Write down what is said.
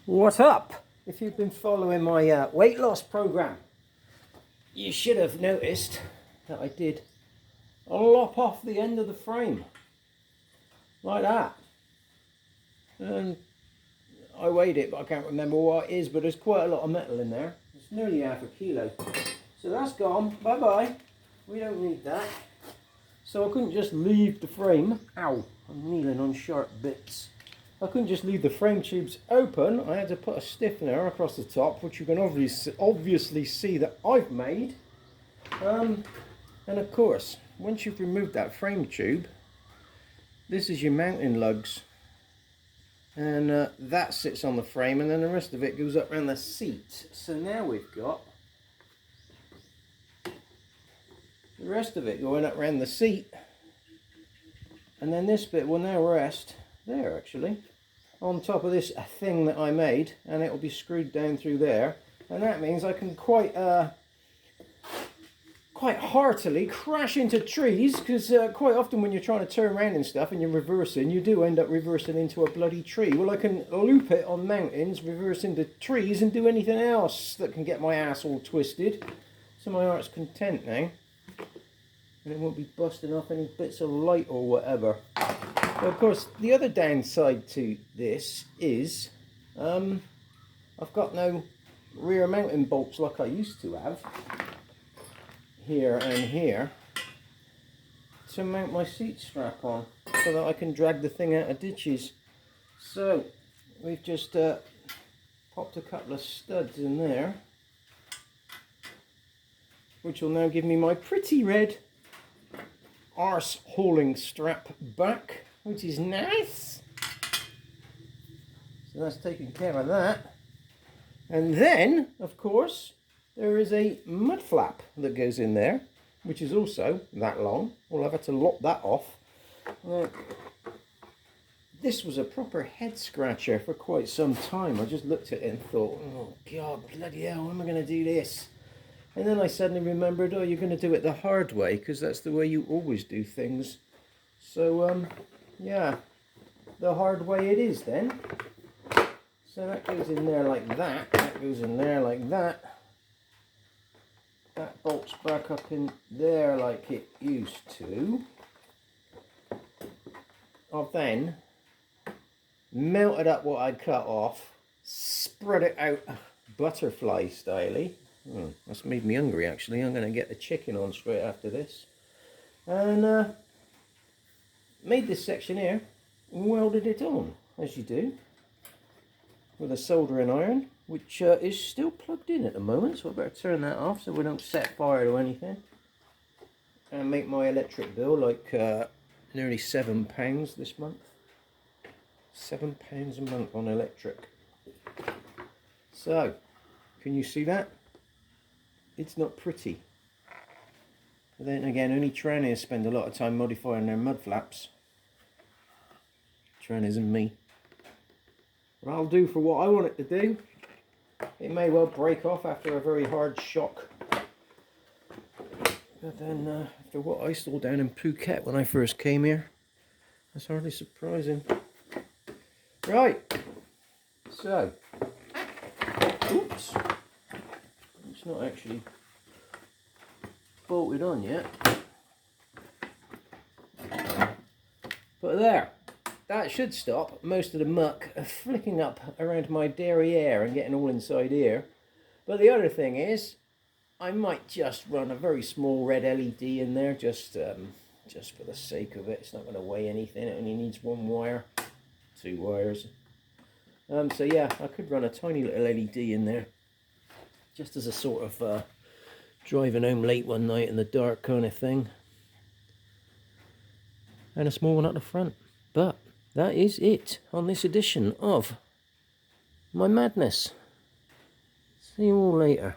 What's up? If you've been following my weight loss program, you should have noticed that I did lop off the end of the frame like that, and I weighed it, but I can't remember what it is, but there's quite a lot of metal in there. It's nearly half a kilo, so that's gone. Bye bye, we don't need that. So I couldn't just leave the frame. Ow, I'm kneeling on sharp bits. I couldn't just leave the frame tubes open. I had to put a stiffener across the top, which you can obviously see that I've made. And of course, once you've removed that frame tube, this is your mounting lugs. And that sits on the frame, and then the rest of it goes up around the seat. So now we've got the rest of it going up around the seat. And then this bit will now rest there, actually, on top of this thing that I made, and it will be screwed down through there, and that means I can quite heartily crash into trees, because quite often when you're trying to turn around and stuff and you're reversing, you do end up reversing into a bloody tree. Well, I can loop it on mountains, reverse into trees, and do anything else that can get my ass all twisted. So my heart's content now, and it won't be busting off any bits of light or whatever. But of course, the other downside to this is I've got no rear mounting bolts like I used to have, here and here, to mount my seat strap on, so that I can drag the thing out of ditches. So we've just popped a couple of studs in there, which will now give me my pretty red arse hauling strap back, which is nice. So that's taking care of that. And then, of course, there is a mud flap that goes in there, which is also that long. We'll have had to lop that off. This was a proper head scratcher for quite some time. I just looked at it and thought, oh God, bloody hell, how am I going to do this? And then I suddenly remembered, oh, you're going to do it the hard way, because that's the way you always do things. So, yeah, the hard way it is then. So that goes in there like that. That goes in there like that. That bolts back up in there like it used to. I've then melted up what I'd cut off, spread it out butterfly style-y. That's made me hungry, actually. I'm going to get the chicken on straight after this. And made this section here and welded it on, as you do, with a soldering iron, which is still plugged in at the moment, so I better turn that off so we don't set fire to anything and make my electric bill like nearly £7 this month. £7 a month on electric. So, can you see that? It's not pretty. But then again, only trainers spend a lot of time modifying their mud flaps. Trainers and me. But I'll do for what I want it to do. It may well break off after a very hard shock. But then after what I saw down in Phuket when I first came here, that's hardly surprising. Right. So. Oops. It's not actually bolted on yet. But there. That should stop most of the muck flicking up around my derriere and getting all inside here. But the other thing is, I might just run a very small red LED in there, just for the sake of it. It's not going to weigh anything. It only needs one wire, 2 wires. So yeah, I could run a tiny little LED in there, just as a sort of driving home late one night in the dark kind of thing. And a small one at the front. But that is it on this edition of my madness. See you all later.